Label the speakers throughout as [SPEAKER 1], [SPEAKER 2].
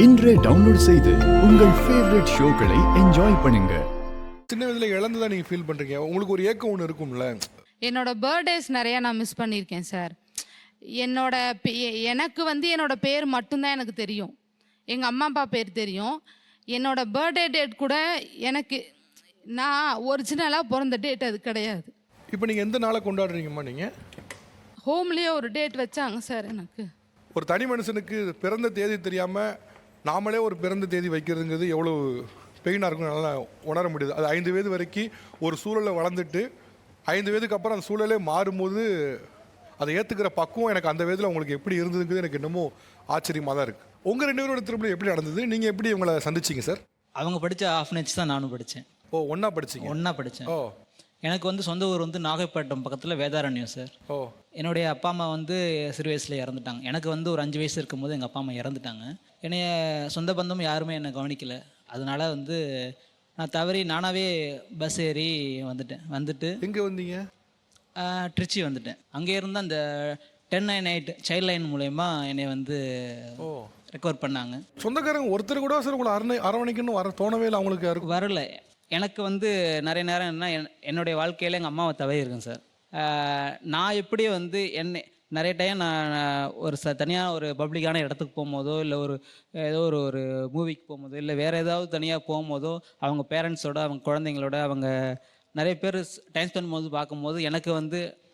[SPEAKER 1] இன்றே டவுன்லோட் செய்து உங்கள் ஃபேவரட் ஷோக்களை என்ஜாய் பண்ணுங்க.
[SPEAKER 2] சின்ன வயதில் இழந்ததா நீங்கள் ஃபீல் பண்ணுறீங்க, உங்களுக்கு ஒரு ஏக்கம் ஒன்று இருக்கும்ல?
[SPEAKER 3] என்னோட பர்த்டேஸ் நிறையா நான் மிஸ் பண்ணியிருக்கேன் சார். எனக்கு என்னோட பேர் மட்டும்தான் எனக்கு தெரியும், எங்கள் அம்மா அப்பா பேர் தெரியும். என்னோட பர்த்டே டேட் கூட எனக்கு நான் ஒரிஜினலாக பிறந்த டேட் அது கிடையாது.
[SPEAKER 2] இப்போ நீங்கள் எந்த நாளை கொண்டாடுறீங்கம்மா? நீங்கள்
[SPEAKER 3] ஹோம்லேயே ஒரு டேட் வச்சாங்க சார். எனக்கு
[SPEAKER 2] ஒரு தனி மனுஷனுக்கு பிறந்த தேதி தெரியாமல் நாமளே ஒரு பிறந்த தேதி வைக்கிறதுங்கிறது எவ்வளோ பெயினாக இருக்கும் நல்லா உணர முடியுது. அது 5 வயது வரைக்கும் ஒரு சூழலை வளர்ந்துட்டு 5 வயதுக்கு அப்புறம் அந்த சூழலே மாறும்போது அதை ஏற்றுக்கிற பக்குவம் எனக்கு அந்த வயதில் உங்களுக்கு எப்படி இருந்ததுங்கிறது எனக்கு இன்னமும் ஆச்சரியமாக தான் இருக்குது. உங்கள் 2 பேரோட திருமணம் எப்படி நடந்தது? நீங்கள் எப்படி உங்களை சந்திச்சிங்க சார்?
[SPEAKER 4] அவங்க படித்த ஆஃப்னேஜ் தான் நானும் படித்தேன்.
[SPEAKER 2] ஓ, ஒன்றா படிச்சிங்க?
[SPEAKER 4] ஒன்றா படித்தேன்.
[SPEAKER 2] ஓ,
[SPEAKER 4] எனக்கு சொந்த ஊர் நாகப்பட்டினம் பக்கத்தில் வேதாரண்யம் சார்.
[SPEAKER 2] ஓ.
[SPEAKER 4] என்னுடைய அப்பா அம்மா சிறு வயசில் இறந்துட்டாங்க. எனக்கு ஒரு 5 வயசு இருக்கும்போது எங்கள் அப்பா அம்மா இறந்துட்டாங்க. என்னைய சொந்த பந்தம் யாருமே என்னை கவனிக்கலை. அதனால் நான் தவறி நானாகவே பஸ் ஏறி வந்துட்டு
[SPEAKER 2] எங்கே வந்தீங்க?
[SPEAKER 4] ட்ரிச்சி வந்துட்டேன். அங்கே இருந்து அந்த 1098 சைல்ட் லைன் மூலயமா என்னை ரெக்கவர் பண்ணாங்க.
[SPEAKER 2] சொந்தக்காரங்க ஒருத்தர் கூட சார் உங்களை அரவணைக்கணும் வர தோணவே இல்லை அவங்களுக்கு? யாருக்கு
[SPEAKER 4] வரல. எனக்கு நிறைய நேரம் என்ன என்னுடைய வாழ்க்கையில் எங்கள் அம்மாவை தவறி இருக்கேன் சார். நான் எப்படி என்னை நிறைய டைம் நான் ஒரு தனியாக ஒரு பப்ளிக்கான இடத்துக்கு போகும்போதோ இல்லை ஏதோ ஒரு மூவிக்கு போகும்போதோ இல்லை வேறு ஏதாவது தனியாக போகும்போதோ அவங்க பேரண்ட்ஸோட அவங்க குழந்தைங்களோட அவங்க நிறைய பேர் டைம் ஸ்பெண்ட் போது பார்க்கும்போது எனக்கு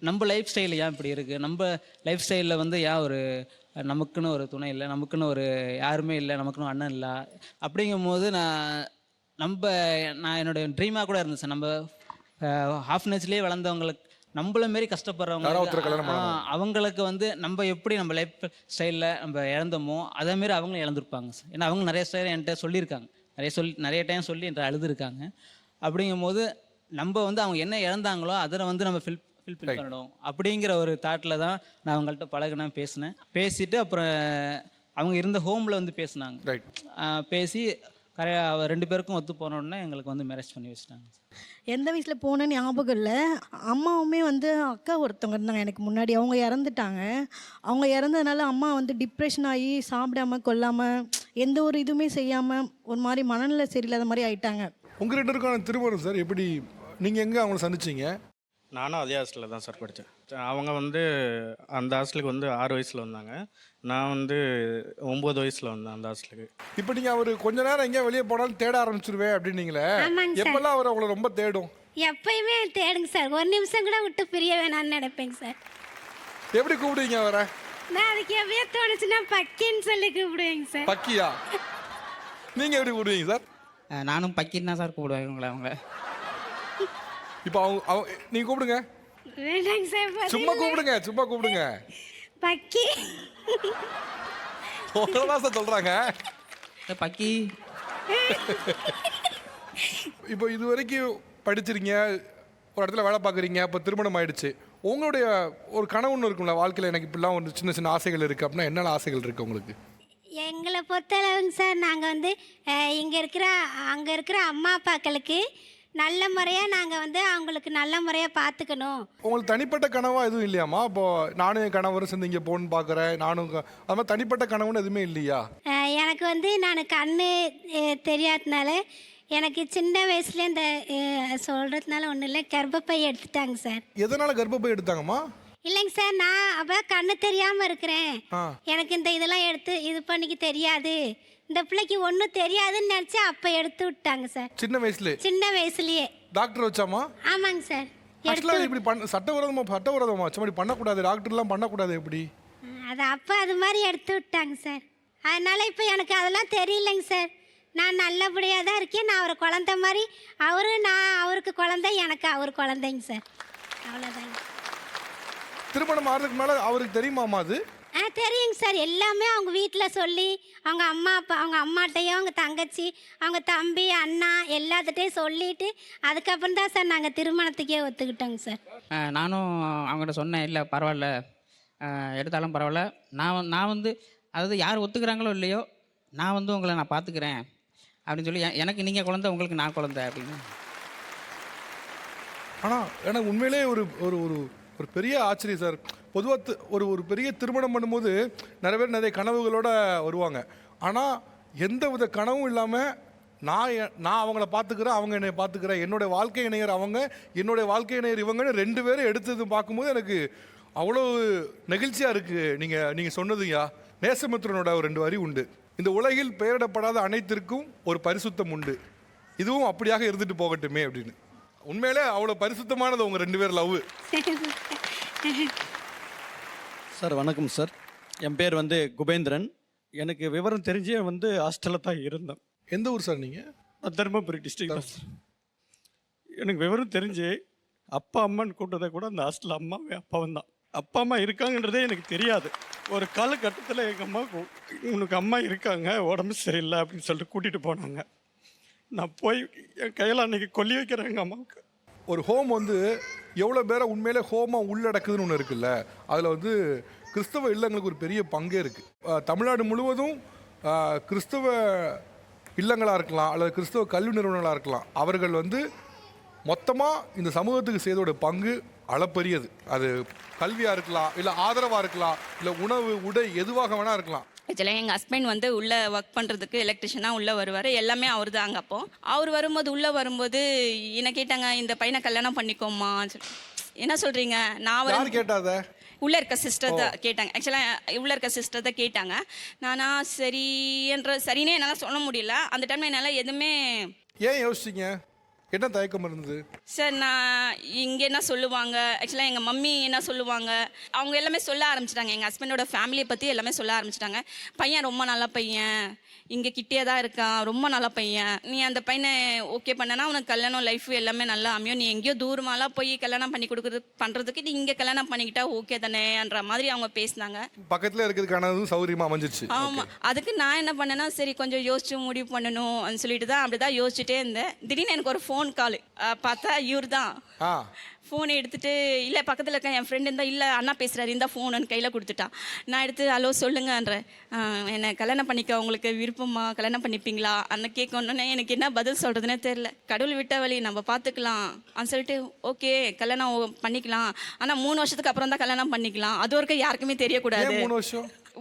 [SPEAKER 4] நம்ம லைஃப் ஸ்டைல் ஏன் இப்படி இருக்குது, நம்ம லைஃப் ஸ்டைலில் ஏன் நமக்குன்னு ஒரு துணை இல்லை, நமக்குன்னு யாருமே இல்லை, நமக்குன்னு அண்ணன் இல்லை. அப்படிங்கும்போது நான் என்னோட ட்ரீமாக கூட இருந்தேன் சார். நம்ம ஹாஃப்னேஜ்லேயே வளர்ந்தவங்களுக்கு நம்மள மாரி கஷ்டப்படுறவங்க அவங்களுக்கு நம்ம எப்படி நம்ம லைஃப் ஸ்டைலில் நம்ம இழந்தோமோ அதேமாரி அவங்களும் இழந்திருப்பாங்க சார். ஏன்னா அவங்க நிறைய ஸ்டைல் என்கிட்ட சொல்லியிருக்காங்க, நிறைய டைம் சொல்லி என்கிட்ட அழுதுருக்காங்க. அப்படிங்கும்போது நம்ம அவங்க என்ன இழந்தாங்களோ அதை நம்ம ஃபில் பண்ணணும் அப்படிங்கிற ஒரு தாட்டில் தான் நான் அவங்கள்ட்ட பழகினேன், பேசிட்டு அப்புறம் அவங்க இருந்த ஹோமில் பேசினாங்க. பேசி 2 பேருக்கும் ஒத்து போனோடனே எங்களுக்கு மேரேஜ் பண்ணி வச்சுட்டாங்க.
[SPEAKER 5] எந்த வயசில் போனேன்னு ஞாபகம் இல்லை. அம்மாவுமே அக்கா ஒருத்தவங்க இருந்தாங்க எனக்கு முன்னாடி, அவங்க இறந்துட்டாங்க. அவங்க இறந்ததுனால அம்மா டிப்ரெஷன் ஆகி சாப்பிடாம கொல்லாமல் எந்த ஒரு இதுவுமே செய்யாமல் ஒரு மாதிரி மனநிலை சரியில்லாத மாதிரி ஆயிட்டாங்க.
[SPEAKER 2] உங்கள் 2 பேருக்கான திருமணம் சார் எப்படி? நீங்கள் எங்கே அவங்கள சந்திச்சிங்க?
[SPEAKER 6] நானும் அதே ஹாஸ்டலில் தான் சார் படித்தேன். அவங்க அந்த ஹாஸ்டலுக்கு 6 வயசில் வந்தாங்க. நான் 9 வயசில் வந்தேன் அந்த ஹாஸ்டலுக்கு.
[SPEAKER 2] இப்போ நீங்கள் அவர் கொஞ்ச நேரம் எங்கேயா வெளியே போனாலும் தேட ஆரம்பிச்சிருவேன் அப்படின்னீங்களே, எப்பெல்லாம் அவர் அவங்கள ரொம்ப தேடும்?
[SPEAKER 7] எப்பயுமே தேடுங்க சார். ஒரு நிமிஷம் கூட விட்டு பிரிய வேணாம்னு நினைப்பேங்க சார்.
[SPEAKER 2] எப்படி கூப்பிடுவீங்க அவரை?
[SPEAKER 7] நான் அதுக்கு எப்பயே தோணுச்சுன்னா பக்கின்னு சொல்லி கூப்பிடுவேங்க சார்.
[SPEAKER 2] பக்கியா? நீங்கள் எப்படி கூப்பிடுவீங்க சார்?
[SPEAKER 4] நானும் பக்கின்னு தான் சார் கூப்பிடுவேன் அவங்கள.
[SPEAKER 2] இப்போ அவங்க நீங்கள் கூப்பிடுங்க.
[SPEAKER 7] வேண்டாங்க சார்,
[SPEAKER 2] சும்மா கூப்பிடுங்க.
[SPEAKER 7] பக்கி
[SPEAKER 2] சார் சொல்கிறாங்க
[SPEAKER 4] பக்கி.
[SPEAKER 2] இப்போ இது வரைக்கும் படிச்சிருங்க, ஒரு இடத்துல வேலை பார்க்குறீங்க, இப்போ திருமணம் ஆயிடுச்சு. உங்களுடைய ஒரு கனவுன்னு இருக்கும்ல வாழ்க்கையில், எனக்கு இப்படிலாம் ஒரு சின்ன சின்ன ஆசைகள் இருக்குது அப்படின்னா என்னென்ன ஆசைகள் இருக்குது உங்களுக்கு?
[SPEAKER 7] எங்களை பொறுத்தளவுங்க சார், நாங்கள் அங்கே இருக்கிற அம்மா அப்பாக்களுக்கு நல்ல முறையாக நாங்கள் அவங்களுக்கு நல்ல முறையாக பார்த்துக்கணும்.
[SPEAKER 2] உங்களுக்கு தனிப்பட்ட கனவாக எதுவும் இல்லையாம்மா? இப்போது நானும் என் கணவரும் சேர்ந்து இங்கே போகணுன்னு பார்க்குறேன், நானும் அது மாதிரி தனிப்பட்ட கனவுன்னு எதுவுமே இல்லையா?
[SPEAKER 7] எனக்கு நான் கண்ணு தெரியாததுனால எனக்கு சின்ன வயசுல இந்த சொல்கிறதுனால ஒன்றும் இல்லை, கர்ப்பப்பை எடுத்துட்டாங்க சார்.
[SPEAKER 2] எதனால் கர்ப்பப்பை எடுத்தாங்கம்மா?
[SPEAKER 7] இல்லைங்க சார், நான் அப்போ கண்ணு தெரியாமல் இருக்கிறேன், எனக்கு இந்த இதெல்லாம் எடுத்து இது பண்ணிக்க தெரியாது, இந்த பிள்ளைக்கு ஒன்றும் தெரியாதுன்னு நினச்சி அப்போ எடுத்து விட்டாங்க சார். சின்ன வயசுலேயே
[SPEAKER 2] டாக்டர் வச்சாமா?
[SPEAKER 7] ஆமாங்க சார்.
[SPEAKER 2] இப்படி சட்டவிரோதமா அப்படி பண்ணக்கூடாது, டாக்டர்லாம் பண்ணக்கூடாது. எப்படி
[SPEAKER 7] அது அப்போ அது மாதிரி எடுத்து விட்டாங்க சார். அதனால் இப்போ எனக்கு அதெல்லாம் தெரியலைங்க சார். நான் நல்லபடியாக தான் இருக்கேன். நான் அவரை குழந்தை மாதிரி, நான் அவருக்கு குழந்தை, எனக்கு அவர் குழந்தைங்க சார். அவ்வளோதாங்க.
[SPEAKER 2] திருமணம் ஆகிறதுக்கு மேலே அவருக்கு தெரியுமாமா அது?
[SPEAKER 7] தெரியுங்க சார். எல்லாமே அவங்க வீட்டில் சொல்லி, அவங்க அம்மா அப்பா, அவங்க அம்மாட்டையும் அவங்க தங்கச்சி, அவங்க தம்பி, அண்ணா எல்லாத்துட்டையும் சொல்லிவிட்டு அதுக்கப்புறம் தான் சார் நாங்கள் திருமணத்துக்கே ஒத்துக்கிட்டோங்க சார்.
[SPEAKER 8] நானும் அவங்கள்ட்ட சொன்னேன், இல்லை பரவாயில்ல எடுத்தாலும் பரவாயில்ல, நான் அதாவது யார் ஒத்துக்கிறாங்களோ இல்லையோ நான் உங்களை நான் பார்த்துக்கிறேன் அப்படின்னு சொல்லி, எனக்கு நீங்கள் குழந்தை, உங்களுக்கு நான் குழந்தை அப்படின்னு.
[SPEAKER 2] ஆனால் எனக்கு உண்மையிலே ஒரு ஒரு ஒரு பெரிய ஆச்சரியம் சார். பொதுவாக ஒரு பெரிய திருமணம் பண்ணும்போது நிறைய பேர் நிறைய கனவுகளோடு வருவாங்க. ஆனால் எந்த வித கனவும் இல்லாமல் நான் அவங்கள பார்த்துக்கிறேன், அவங்க என்னை பார்த்துக்கிறேன், என்னுடைய வாழ்க்கை இணையர் அவங்க, என்னுடைய வாழ்க்கை இணையர் இவங்கன்னு 2 பேரும் எடுத்தது பார்க்கும்போது எனக்கு அவ்வளோ நெகிழ்ச்சியாக இருக்குது. நீங்கள் சொன்னதுயா, நேசமித்ரனோட ஒரு 2 வரி உண்டு. இந்த உலகில் பெயரிடப்படாத அனைத்திற்கும் ஒரு பரிசுத்தம் உண்டு, இதுவும் அப்படியாக இருந்துட்டு போகட்டுமே அப்படின்னு. உண்மையிலே அவ்வளோ பரிசுத்தமானது உங்கள் 2 பேர் லவ்.
[SPEAKER 9] சார் வணக்கம் சார். என் பேர் வந்து குபேந்திரன். எனக்கு விவரம் தெரிஞ்சே வந்து ஹாஸ்டலில் தான் இருந்தேன்.
[SPEAKER 2] எந்த ஊர் சார் நீங்கள்?
[SPEAKER 9] தருமபுரி டிஸ்ட்ரிக்ட் தான் சார். எனக்கு விவரம் தெரிஞ்சு அப்பா அம்மான்னு கூட்டதை கூட அந்த ஹாஸ்டலில் அம்மாவே அப்பாவும் தான். அப்பா அம்மா இருக்காங்கன்றதே எனக்கு தெரியாது. ஒரு காலகட்டத்தில் எங்கள் அம்மா உனக்கு அம்மா இருக்காங்க, உடம்பு சரியில்லை அப்படின்னு சொல்லிட்டு கூட்டிகிட்டு போனாங்க. நான் போய் என் கையில் அன்றைக்கி கொல்லி வைக்கிறேன் எங்கள் அம்மாவுக்கு.
[SPEAKER 2] ஒரு ஹோம் வந்து எவ்வளோ பேரை உண்மையிலே ஹோமாக உள்ளடக்குதுன்னு ஒன்று இருக்குல்ல, அதில் வந்து கிறிஸ்தவ இல்லங்களுக்கு ஒரு பெரிய பங்கே இருக்குது. தமிழ்நாடு முழுவதும் கிறிஸ்தவ இல்லங்களாக இருக்கலாம் அல்லது கிறிஸ்தவ கல்வி நிறுவனங்களாக இருக்கலாம், அவர்கள் வந்து மொத்தமாக இந்த சமூகத்துக்கு செய்தோட பங்கு அளப்பரியது. அது கல்வியாக இருக்கலாம், இல்லை ஆதரவாக இருக்கலாம், இல்லை உணவு உடை எதுவாக வேணால் இருக்கலாம்.
[SPEAKER 10] ஆக்சுவலாக எங்கள் ஹஸ்பண்ட் வந்து உள்ளே ஒர்க் பண்ணுறதுக்கு எலக்ட்ரிஷியனாக உள்ளே வருவார். எல்லாமே அவர் தாங்க. அப்போ அவர் வரும்போது உள்ளே வரும்போது என்ன கேட்டாங்க, இந்த பையனை கல்யாணம் பண்ணிக்கோமா. என்ன சொல்கிறீங்க? நான்
[SPEAKER 2] கேட்டாத
[SPEAKER 10] உள்ளே இருக்க சிஸ்டர் தான் கேட்டாங்க. ஆக்சுவலாக உள்ளே இருக்க சிஸ்டர் தான் கேட்டாங்க. நானா சரின்னே என்னால் சொல்ல முடியல. அந்த டைமில் என்னால் எதுவுமே.
[SPEAKER 2] ஏன் யோசிச்சிங்க? என்ன தயக்கம் இருந்தது
[SPEAKER 10] சார்? நான் இங்கே என்ன சொல்லுவாங்க, ஆக்சுவலாக எங்கள் மம்மி என்ன சொல்லுவாங்க, அவங்க எல்லாமே சொல்ல ஆரம்பிச்சிட்டாங்க. எங்கள் ஹஸ்பண்டோட ஃபேமிலியை பற்றி எல்லாமே சொல்ல ஆரம்பிச்சிட்டாங்க. பையன் ரொம்ப நல்ல பையன், இங்கே கிட்டே தான் இருக்கான், ரொம்ப நல்ல பையன், நீ அந்த பையனை ஓகே பண்ணனா உனக்கு கல்யாணம் லைஃப் எல்லாமே நல்லா அமையும், நீ எங்கேயோ தூரமாலாம் போய் கல்யாணம் பண்ணி பண்ணுறதுக்கு நீ இங்கே கல்யாணம் பண்ணிக்கிட்டா ஓகே தானேன்ற மாதிரி அவங்க பேசினாங்க.
[SPEAKER 2] பக்கத்தில் இருக்கிறதுக்கான சௌகரியமாக அமைஞ்சிச்சு.
[SPEAKER 10] ஆமாம். அதுக்கு நான் என்ன பண்ணேன்னா, சரி கொஞ்சம் யோசிச்சு முடிவு பண்ணணும் அப்படின்னு சொல்லிட்டு தான் அப்படி தான் யோசிச்சுட்டே இருந்தேன். திடீர்னு எனக்கு ஒரு ஃபோன் கால் பார்த்தா இவர் தான். ஃபோனை எடுத்துகிட்டு, இல்லை பக்கத்தில் இருக்க என் ஃப்ரெண்டு இருந்தால், இல்லை அண்ணா பேசுகிறாரு, இந்த ஃபோன் கையில் கொடுத்துட்டான். நான் எடுத்து ஹலோ சொல்லுங்கன்றேன். என்னை கல்யாணம் பண்ணிக்க உங்களுக்கு விருப்பமா, கல்யாணம் பண்ணிப்பீங்களா அண்ணா கேட்கணுன்னே எனக்கு என்ன பதில் சொல்கிறதுனே தெரில. கடவுள் விட்ட வழி, நம்ம பார்த்துக்கலாம் அப்படின்னு சொல்லிட்டு ஓகே கல்யாணம் பண்ணிக்கலாம், ஆனால் 3 வருஷத்துக்கு அப்புறம் தான் கல்யாணம் பண்ணிக்கலாம், அது வரைக்கும் யாருக்குமே தெரியக்கூடாது.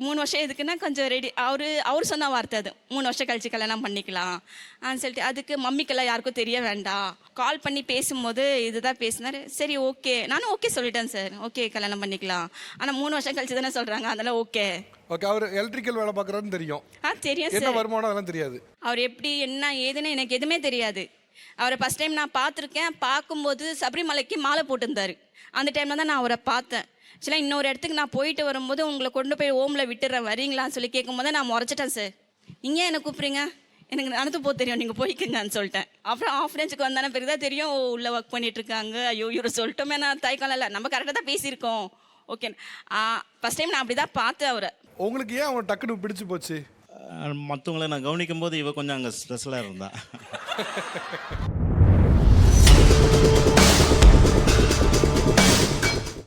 [SPEAKER 10] 3 வருஷம் எதுக்குன்னா கொஞ்சம் ரெடி. அவர் சொன்ன வார்த்தை அது, 3 வருஷம் கழிச்சு கல்யாணம் பண்ணிக்கலாம் அப்படின்னு சொல்லிட்டு. அதுக்கு மம்மிக்கெல்லாம் யாருக்கும் தெரிய வேண்டாம். கால் பண்ணி பேசும்போது இதுதான் பேசினார். சரி ஓகே, நானும் ஓகே சொல்லிட்டேன் சார், ஓகே கல்யாணம் பண்ணிக்கலாம், ஆனால் 3 வருஷம் கழிச்சு தானே சொல்கிறாங்க, அதெல்லாம் ஓகே.
[SPEAKER 2] ஓகே. அவர் எலக்ட்ரிக்கல் வேலை பார்க்குறாருன்னு தெரியும்.
[SPEAKER 10] தெரியும்
[SPEAKER 2] என்ன
[SPEAKER 10] சார்.
[SPEAKER 2] வருமானம் அதெல்லாம் தெரியாது.
[SPEAKER 10] அவர் எப்படி என்ன ஏதுன்னு எனக்கு எதுவுமே தெரியாது. அவரை ஃபஸ்ட் டைம் நான் பார்த்துருக்கேன். பார்க்கும்போது சபரிமலைக்கு மாலை போட்டிருந்தார். அந்த டைமில் தான் நான் அவரை பார்த்தேன். ஆக்சுவலாக இன்னொரு இடத்துக்கு நான் போயிட்டு வரும்போது உங்களை கொண்டு போய் ஓமில் விட்டுறேன் வரீங்களான்னு சொல்லி கேட்கும்போது நான் முறைச்சிட்டேன். சார் நீங்கள் என்ன கூப்பிட்றீங்க, எனக்கு நடந்து போக தெரியும், நீங்கள் போய்க்குங்கன்னு சொல்லிட்டேன். அப்புறம் ஆஃப் டேஞ்சுக்கு வந்தானே பிறகு தான் தெரியும் உள்ளே ஒர்க் பண்ணிகிட்ருக்காங்க. ஐயோ இவரை சொல்லிட்டோமே, நான் தயக்கம் இல்லை, நம்ம கரெக்டாக தான் பேசியிருக்கோம். ஓகே. ஃபஸ்ட் டைம் நான் அப்படி தான் பார்த்தேன் அவரை.
[SPEAKER 2] உங்களுக்கு ஏன் அவன் டக்குன்னு பிடிச்சி போச்சு?
[SPEAKER 11] மற்றவங்களை நான் கவனிக்கும் போது இவ கொஞ்சம் அங்கே ஸ்பெஷலாக இருந்தா.